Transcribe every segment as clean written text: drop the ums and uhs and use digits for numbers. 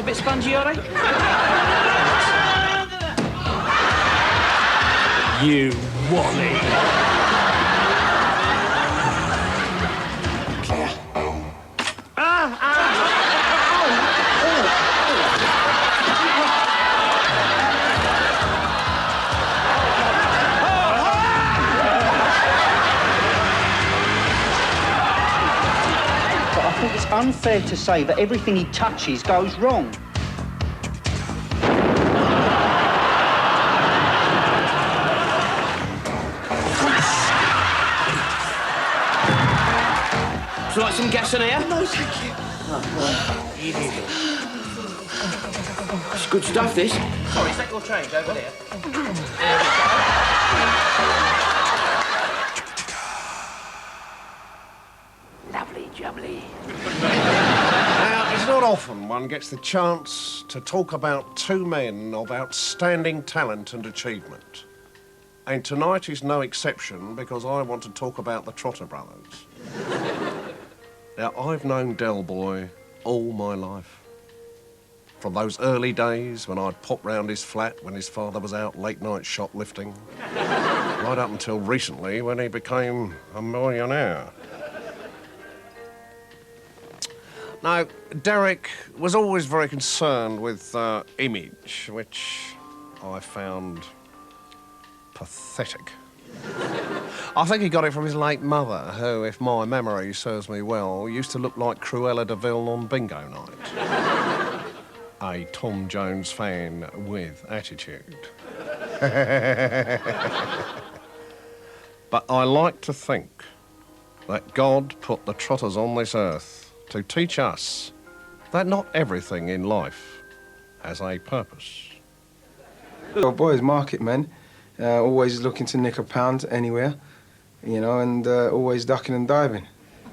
a bit spongy, are they? You Wally. Claire. But I think it's unfair to say that everything he touches goes wrong. Would you like some gas and air? No, thank you. It's good stuff, this. Sorry, is that your change over there? Lovely jubbly. Now, it's not often one gets the chance to talk about two men of outstanding talent and achievement. And tonight is no exception because I want to talk about the Trotter brothers. Now, I've known Del Boy all my life. From those early days when I'd pop round his flat when his father was out late-night shoplifting, right up until recently when he became a millionaire. Now, Derek was always very concerned with image, which I found pathetic. I think he got it from his late mother, who, if my memory serves me well, used to look like Cruella de Vil on bingo night. A Tom Jones fan with attitude. But I like to think that God put the Trotters on this earth to teach us that not everything in life has a purpose. Well, boys, market men, always looking to nick a pound anywhere, you know, and always ducking and diving.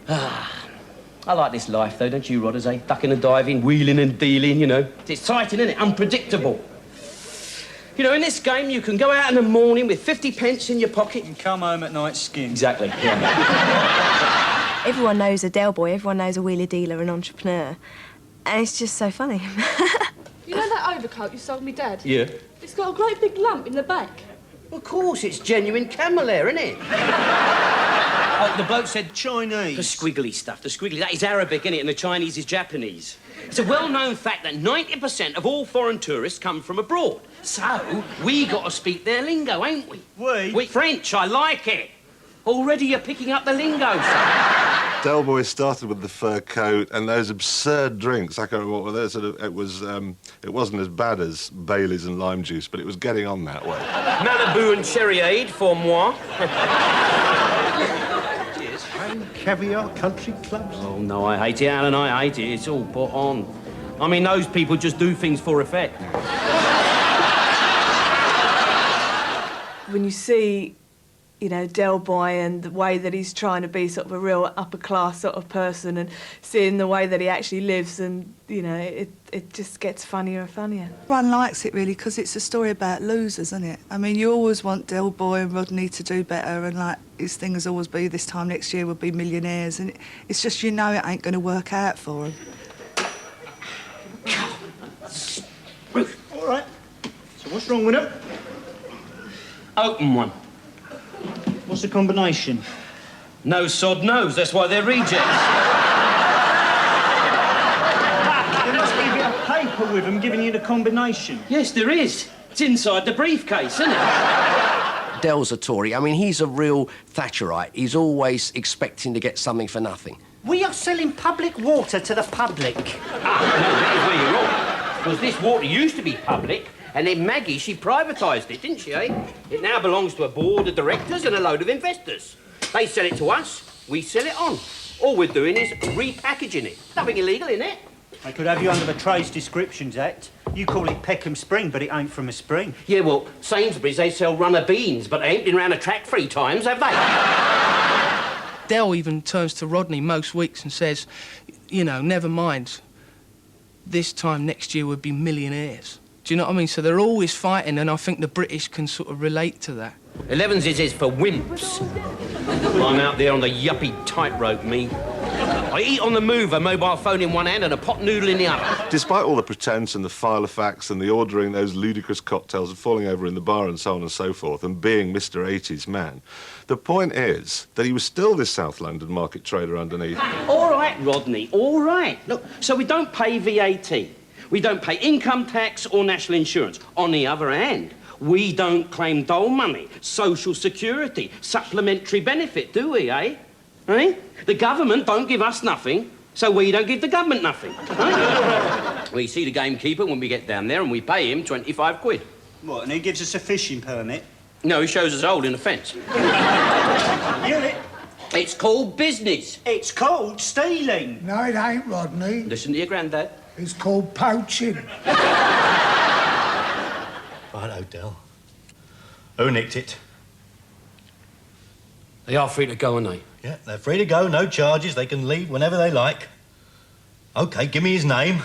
I like this life, though, don't you, Rodders, eh? Ducking and diving, wheeling and dealing, you know. It's exciting, isn't it? Unpredictable. You know, in this game, you can go out in the morning with 50 pence in your pocket and come home at night skinned. Exactly, yeah. Everyone knows a Del Boy, everyone knows a wheeler dealer, an entrepreneur. And it's just so funny. You know that overcoat you sold me, Dad? Yeah. It's got a great big lump in the back. Of course, it's genuine camel hair, isn't it? Oh, the bloke said Chinese. The squiggly stuff, the squiggly. That is Arabic, isn't it? And the Chinese is Japanese. It's a well-known fact that 90% of all foreign tourists come from abroad. So, we got to speak their lingo, ain't we? We? French, I like it. Already you're picking up the lingo, son. Del Boy started with the fur coat and those absurd drinks. I can't remember what they sort of. It wasn't as bad as Baileys and lime juice, but it was getting on that way. Malibu and Cherryade for moi. Cheers. And caviar country clubs. Oh no, I hate it, Alan. I hate it. It's all put on. I mean, those people just do things for effect. When you see, you know, Del Boy and the way that he's trying to be sort of a real upper-class sort of person and seeing the way that he actually lives and, you know, it just gets funnier and funnier. Everyone likes it, really, because it's a story about losers, isn't it? I mean, you always want Del Boy and Rodney to do better and, like, his thing has always been this time next year we'll be millionaires and it's just, you know, it ain't going to work out for them. All right. So what's wrong with it? Open one. What's the combination? No sod knows, that's why they're rejects. There must be a bit of paper with them giving you the combination. Yes, there is. It's inside the briefcase, isn't it? Del's a Tory. I mean, he's a real Thatcherite. He's always expecting to get something for nothing. We are selling public water to the public. Ah, no, that is where you're wrong. Because this water used to be public, and then Maggie, she privatised it, didn't she, eh? It now belongs to a board of directors and a load of investors. They sell it to us, we sell it on. All we're doing is repackaging it. Nothing illegal in it. They could have you under the Trades Descriptions Act. You call it Peckham Spring, but it ain't from a spring. Yeah, well, Sainsbury's, they sell runner beans, but they ain't been round a track 3 times, have they? Del even turns to Rodney most weeks and says, you know, never mind, this time next year we'll be millionaires. Do you know what I mean? So they're always fighting, and I think the British can sort of relate to that. 11's is for wimps. I'm out there on the yuppie tightrope, me. I eat on the move, a mobile phone in one hand and a pot noodle in the other. Despite all the pretense and the file of facts and the ordering those ludicrous cocktails and falling over in the bar and so on and so forth and being Mr. 80s man, the point is that he was still this South London market trader underneath. All right, Rodney, all right. Look, so we don't pay VAT. We don't pay income tax or national insurance. On the other hand, we don't claim dole money, social security, supplementary benefit, do we, eh? Eh? The government don't give us nothing, so we don't give the government nothing. Right? We see the gamekeeper when we get down there and we pay him 25 quid. What, and he gives us a fishing permit? No, he shows us a hole in the fence. It's called business. It's called stealing. No, it ain't, Rodney. Listen to your granddad. It's called poaching. Righto, Del. Who nicked it? They are free to go, aren't they? Yeah, they're free to go, no charges. They can leave whenever they like. OK, give me his name.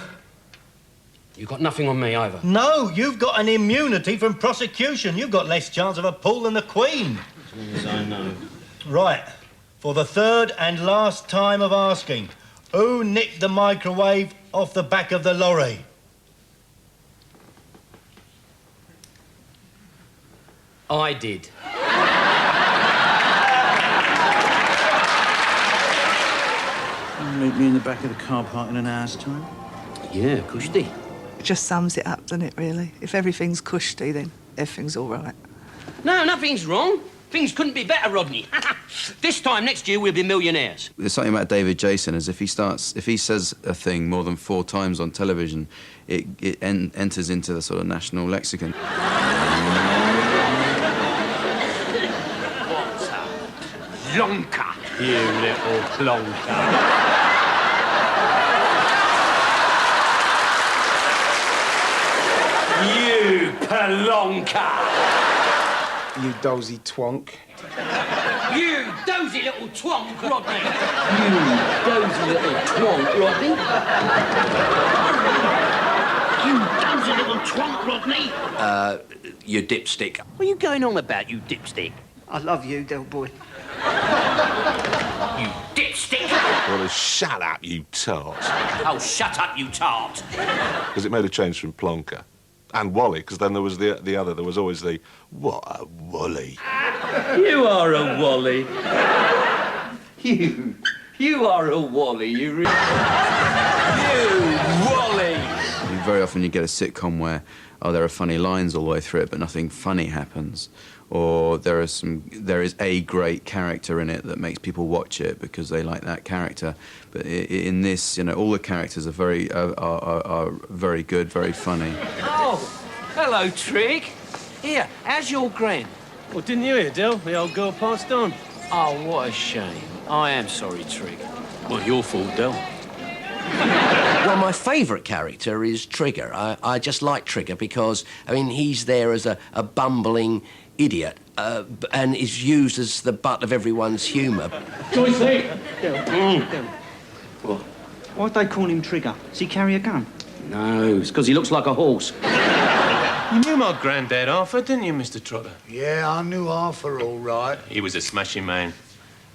You've got nothing on me, either. No, you've got an immunity from prosecution. You've got less chance of a pull than the Queen. As long as I know. Right. For the third and last time of asking, who nicked the microwave off the back of the lorry? I did. Meet me in the back of the car park in an hour's time. Yeah, cushy. It just sums it up, doesn't it, really? If everything's cushy, then everything's all right. No, nothing's wrong. Things couldn't be better, Rodney. This time next year, we'll be millionaires. There's something about David Jason, as if he says a thing more than 4 times on television, it enters into the sort of national lexicon. What's up? Plonker, you little plonker. You plonker. You dozy twonk. You dozy little twonk, Rodney. You dozy little twonk, Rodney. You dozy little twonk, Rodney. You dipstick. What are you going on about, you dipstick? I love you, Del Boy. You dipstick. Well, shut up, you tart. Oh, shut up, you tart. Because it made a change from Plonker. And Wally, because then there was the other, there was always the, what a Wally. You are a Wally. You are a Wally, you really... You Wally! Very often you get a sitcom where, there are funny lines all the way through it, but nothing funny happens. Or there is a great character in it that makes people watch it because they like that character. But in this, all the characters are very good, very funny. Oh, hello, Trig. Here, how's your gran? Well, didn't you hear, Del? The old girl passed on. Oh, what a shame. I am sorry, Trig. Well, your fault, Del. Well, my favourite character is Trigger. I just like Trigger because, he's there as a bumbling idiot and is used as the butt of everyone's humour. Joyce, What? Why'd they call him Trigger? Does he carry a gun? No, it's because he looks like a horse. You knew my granddad, Arthur, didn't you, Mr. Trotter? Yeah, I knew Arthur all right. He was a smashing man.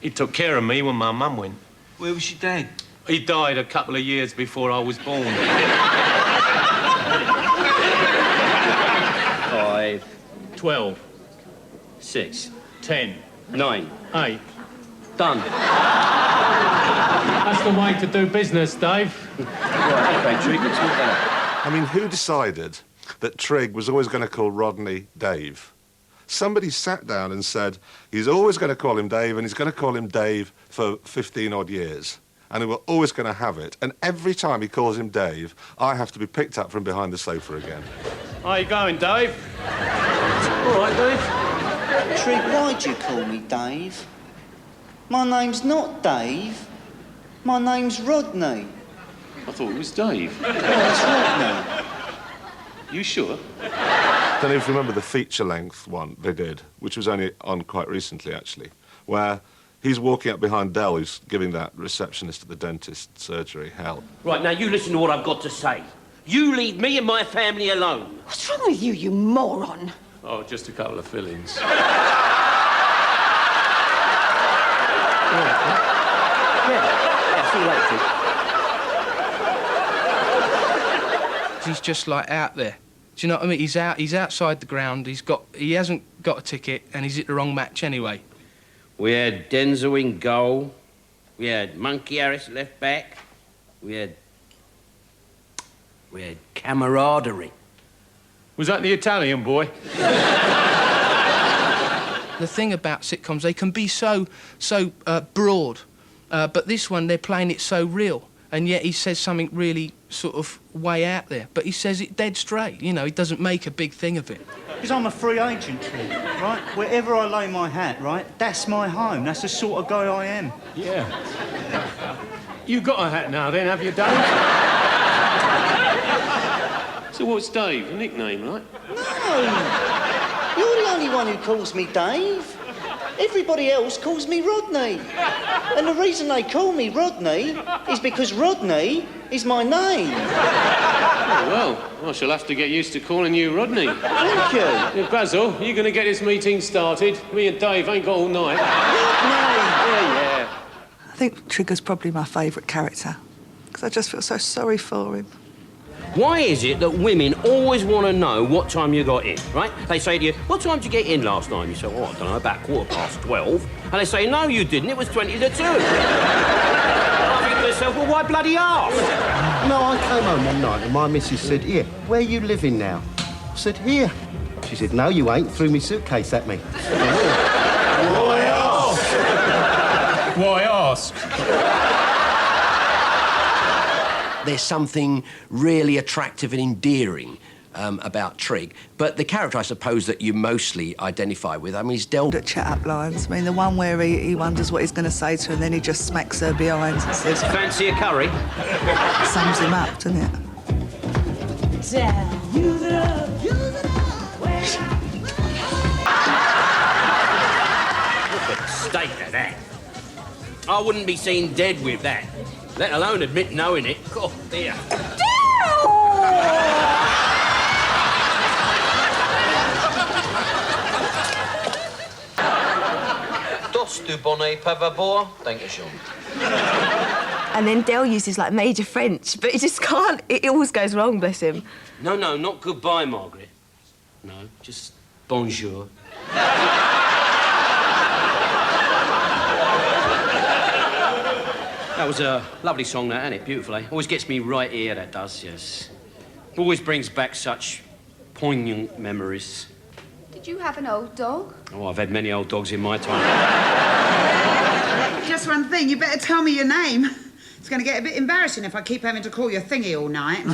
He took care of me when my mum went. Where was your dad? He died a couple of years before I was born. 5, 12, 6, 10, 9, 8. Done. That's the way to do business, Dave. Right, OK, Trig, let's move that. Who decided that Trig was always going to call Rodney Dave? Somebody sat down and said, he's always going to call him Dave, and he's going to call him Dave for 15-odd years. And we're always going to have it. And every time he calls him Dave, I have to be picked up from behind the sofa again. How you going, Dave? All right, Dave. Trig, why'd you call me Dave? My name's not Dave. My name's Rodney. I thought it was Dave. Oh, it's Rodney. You sure? Don't know if you remember the feature-length one they did, which was only on quite recently, actually, where he's walking up behind Del, who's giving that receptionist at the dentist surgery hell. Right, now you listen to what I've got to say. You leave me and my family alone. What's wrong with you, you moron? Oh, just a couple of fillings. Yeah, see you later. he's just like out there. Do you know what I mean? He's outside the ground. He hasn't got a ticket, and he's at the wrong match anyway. We had Denzel in goal. We had Monkey Harris at left back. We had camaraderie. Was that the Italian boy? The thing about sitcoms, they can be so broad, but this one, they're playing it so real, and yet he says something really sort of way out there, but he says it dead straight. You know, he doesn't make a big thing of it. Because I'm a free agent, Trig, right? Wherever I lay my hat, right, that's my home. That's the sort of guy I am. Yeah. You got a hat now, then, have you, Dave? So what's Dave? A nickname, right? No! You're the only one who calls me Dave. Everybody else calls me Rodney. And the reason they call me Rodney is because Rodney is my name. Oh, well, I shall have to get used to calling you Rodney. Thank you. Yeah, Basil, you going to get this meeting started? Me and Dave ain't got all night. Rodney! Yeah. I think Trigger's probably my favourite character, because I just feel so sorry for him. Why is it that women always want to know what time you got in, right? They say to you, what time did you get in last night? You say, oh, I don't know, about 12:15. And they say, no, you didn't, it was 20 to 2. I think to myself, well, why bloody ask? No, I came home one night and my missus said, here, where you living now? I said, here. She said, no, you ain't, threw me suitcase at me. Why ask? Why ask? There's something really attractive and endearing about Trig, but the character, I suppose, that you mostly identify with, I mean, he's Del... The chat-up lines. I mean, the one where he wonders what he's going to say to her and then he just smacks her behind and says... Fancy a curry? Sums him up, doesn't it? Down, use it up, use it up. Look at the state of that. I wouldn't be seen dead with that, let alone admit knowing it. Oh, dear. Dos du bonnet pavabor? Thank you, Sean. And then Del uses, like, major French, but he just can't. It always goes wrong, bless him. No, not goodbye, Margaret. No, just bonjour. That was a lovely song, that, ain't it? Beautiful, eh? Always gets me right here, that does, yes. Always brings back such poignant memories. Did you have an old dog? Oh, I've had many old dogs in my time. Just one thing, you better tell me your name. It's going to get a bit embarrassing if I keep having to call you Thingy all night.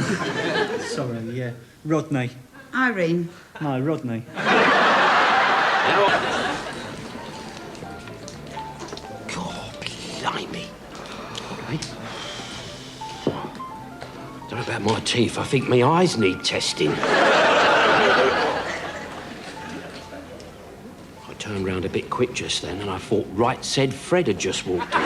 Sorry, yeah. Rodney. Irene. No, Rodney. God, blimey. Hey? Don't know about my teeth. I think my eyes need testing. I turned round a bit quick just then, and I thought Right Said Fred had just walked in.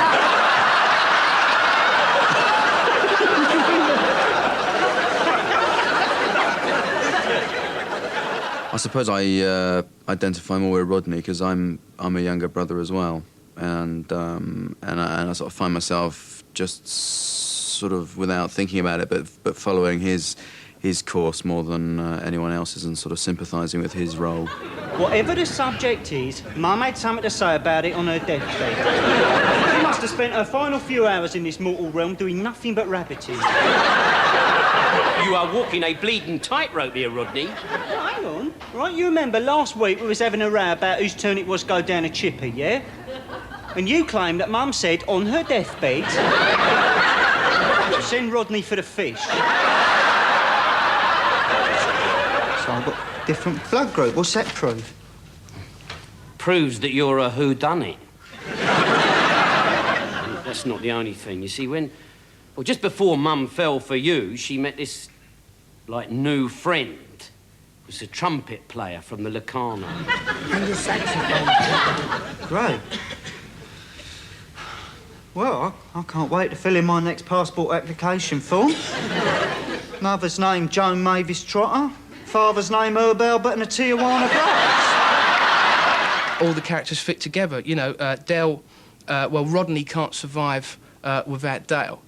I suppose I identify more with Rodney because I'm a younger brother as well, and I sort of find myself just sort of without thinking about it, but following his course more than anyone else's and sort of sympathising with his role. Whatever the subject is, Mum had something to say about it on her deathbed. She must have spent her final few hours in this mortal realm doing nothing but rabbiting. You are walking a bleeding tightrope here, Rodney. Hang on. Right, you remember last week we was having a row about whose turn it was to go down a chippy, yeah? And you claim that Mum said on her deathbed to send Rodney for the fish. So I've got different blood group. What's that prove? Proves that you're a whodunit. That's not the only thing. You see, well, just before Mum fell for you, she met this, like, new friend. It was a trumpet player from the Locarno. And your saxophone. Great. Well, I can't wait to fill in my next passport application form. Mother's name, Joan Mavis Trotter. Father's name, Herb Albert and a Tijuana Brass. All the characters fit together. You know, Rodney can't survive without Dale.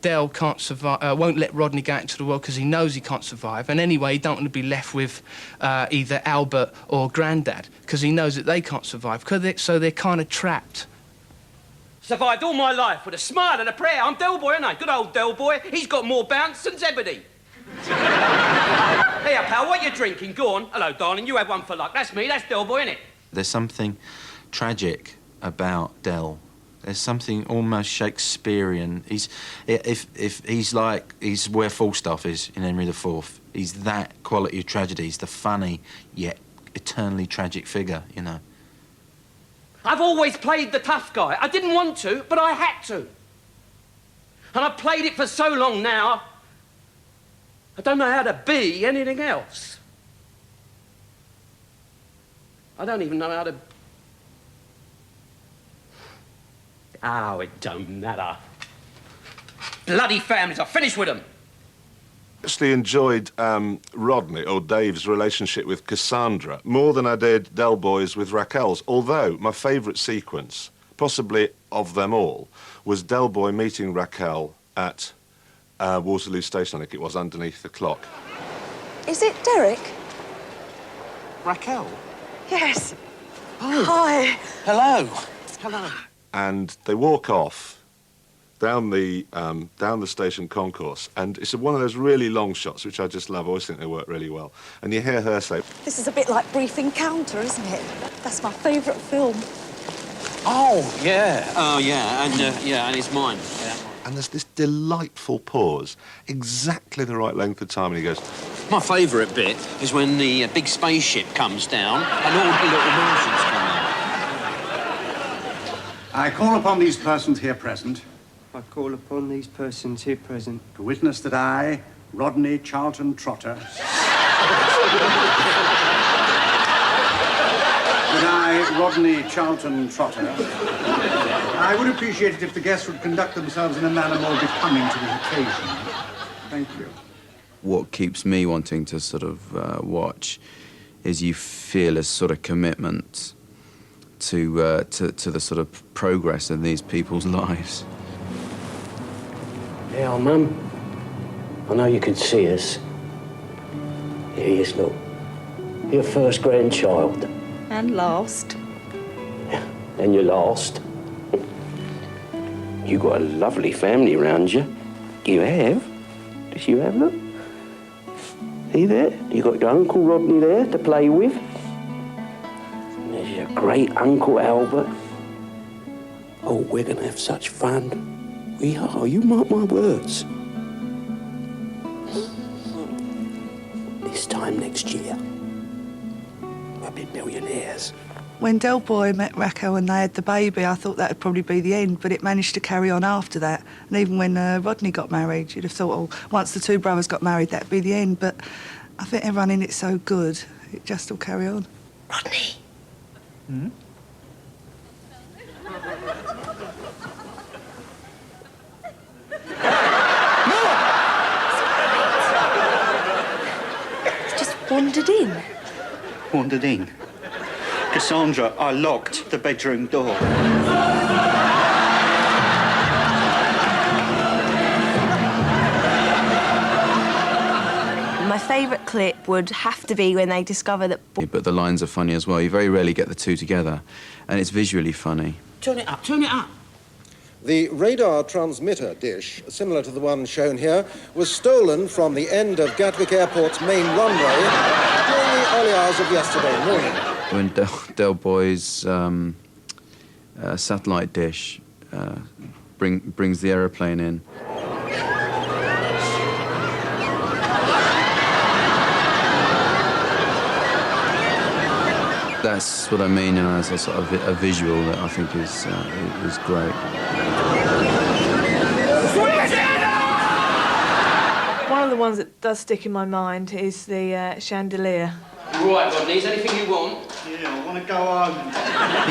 Del can't survive, won't let Rodney go out into the world because he knows he can't survive. And anyway, he don't want to be left with either Albert or Grandad because he knows that they can't survive. So they're kind of trapped. Survived all my life with a smile and a prayer. I'm Del Boy, ain't I? Good old Del Boy. He's got more bounce than Zebedee. Here, pal, what you drinking? Go on. Hello, darling. You have one for luck. That's me. That's Del Boy, innit? There's something tragic about Del. There's something almost Shakespearean. He's where Falstaff is in Henry IV. He's that quality of tragedy. He's the funny yet eternally tragic figure, you know. I've always played the tough guy. I didn't want to, but I had to. And I've played it for so long now, I don't know how to be anything else. I don't even know how to... Oh, it don't matter. Bloody families, I've finished with them. Actually enjoyed Rodney, or Dave's, relationship with Cassandra more than I did Del Boy's with Raquel's, although my favourite sequence, possibly of them all, was Del Boy meeting Raquel at Waterloo Station, I think it was, underneath the clock. Is it Derek? Raquel? Yes. Oh. Hi. Hello. Hello. And they walk off down the station concourse, and it's one of those really long shots, which I just love. I always think they work really well. And you hear her say, This is a bit like Brief Encounter, isn't it? That's my favourite film. Oh, yeah. Oh, yeah. And it's mine. Yeah. and there's this delightful pause, exactly the right length of time, and he goes... My favourite bit is when the big spaceship comes down and all the little Martians come out. I call upon these persons here present. I call upon these persons here present. To witness that I, Rodney Charlton Trotter... that I, Rodney Charlton Trotter... I would appreciate it if the guests would conduct themselves in a manner more becoming to the occasion. Thank you. What keeps me wanting to sort of watch is you feel a sort of commitment to the sort of progress in these people's lives. Yeah, Mum. I know you can see us. Here he is, look. Your first grandchild. And last. And your last. You got a lovely family round you. You have. Does you have, look? See there? You got your Uncle Rodney there to play with. There's your great Uncle Albert. Oh, we're going to have such fun. We are, you mark my words. This time next year, we'll be millionaires. When Del Boy met Raquel and they had the baby, I thought that would probably be the end, but it managed to carry on after that. And even when Rodney got married, you'd have thought, oh, once the two brothers got married, that'd be the end. But I think everyone in it's so good, it just will carry on. Rodney. Hmm? Just wandered in. Wandered in. Cassandra, I locked the bedroom door. My favourite clip would have to be when they discover that... But the lines are funny as well. You very rarely get the two together, and it's visually funny. Turn it up, turn it up. The radar transmitter dish, similar to the one shown here, was stolen from the end of Gatwick Airport's main runway during the early hours of yesterday morning. When Del Boy's satellite dish brings the aeroplane in. That's what I mean, you know, as a sort of a visual that I think is great. One of the ones that does stick in my mind is the chandelier. Right, Rodney, is anything you want? Yeah, I want to go home.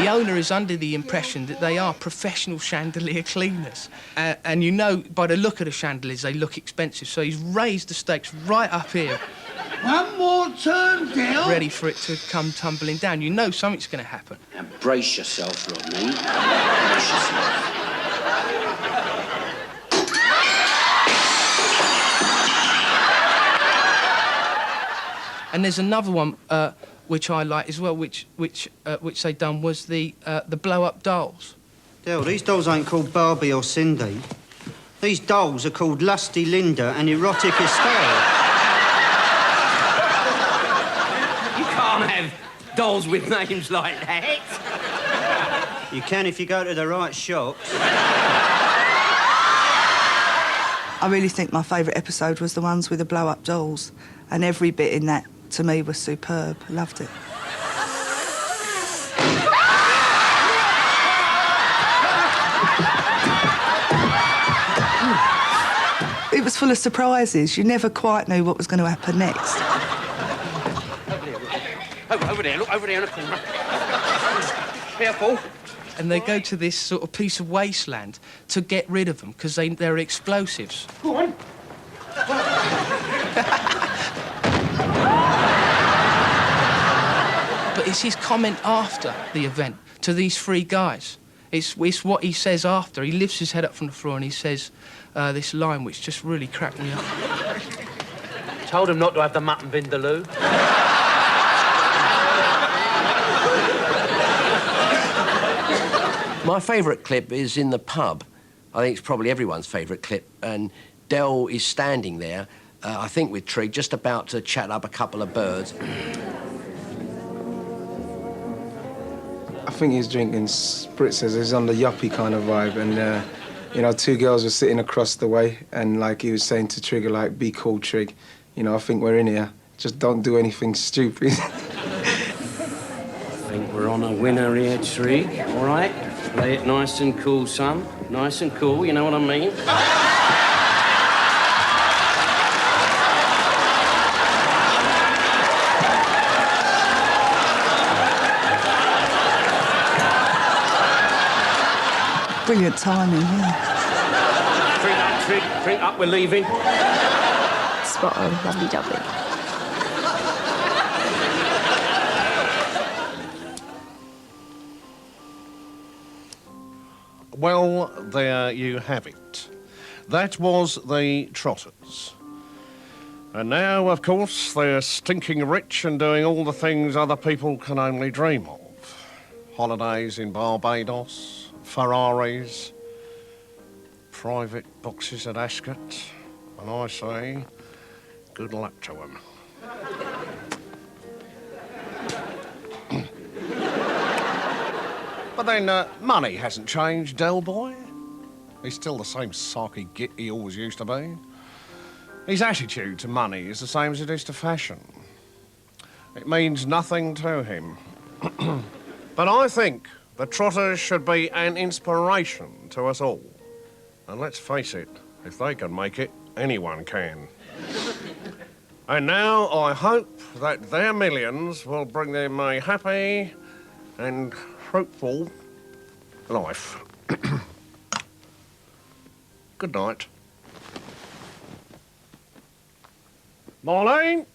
The owner is under the impression that they are professional chandelier cleaners. And you know, by the look of the chandeliers, they look expensive. So he's raised the stakes right up here. One more turn, Del. Ready for it to come tumbling down. You know something's going to happen. Now, brace yourself, Rodney. Brace yourself. And there's another one which I like as well, which they done was the blow-up dolls. Del, these dolls ain't called Barbie or Cindy. These dolls are called Lusty Linda and Erotic Estelle. You can't have dolls with names like that. You can if you go to the right shops. I really think my favourite episode was the ones with the blow-up dolls, and every bit in that, to me, was superb. Loved it. It was full of surprises. You never quite knew what was going to happen next. Over there, look, over there in the corner. Careful. And they go to this sort of piece of wasteland to get rid of them because they're explosives. Go on. But it's his comment after the event to these three guys. It's what he says after. He lifts his head up from the floor and he says this line which just really cracked me up. Told him not to have the mutton vindaloo. My favourite clip is in the pub. I think it's probably everyone's favourite clip. And Del is standing there, I think with Trig, just about to chat up a couple of birds. I think he's drinking spritzers. He's on the yuppie kind of vibe. And, you know, two girls were sitting across the way. And, like, he was saying to Trigger, like, be cool, Trig. You know, I think we're in here. Just don't do anything stupid. I think we're on a winner here, Trig. All right? Play it nice and cool, son. Nice and cool, you know what I mean? Brilliant timing, yeah. Drink up, we're leaving. Spot on, lovely jubbly. Well, there you have it. That was the Trotters. And now, of course, they're stinking rich and doing all the things other people can only dream of. Holidays in Barbados, Ferraris, private boxes at Ascot. And I say, good luck to them. But then, money hasn't changed, Del Boy. He's still the same sarky git he always used to be. His attitude to money is the same as it is to fashion. It means nothing to him. But I think the Trotters should be an inspiration to us all. And let's face it, if they can make it, anyone can. And now I hope that their millions will bring them a happy and fruitful life. Good night. Marlene,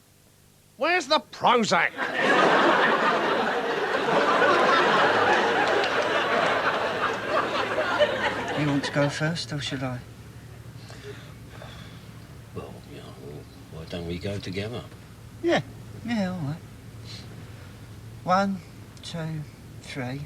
where's the Prozac? You want to go first, or should I? Well, yeah, why don't we go together? Yeah, all right. 1, 2, 3.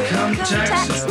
Income tax.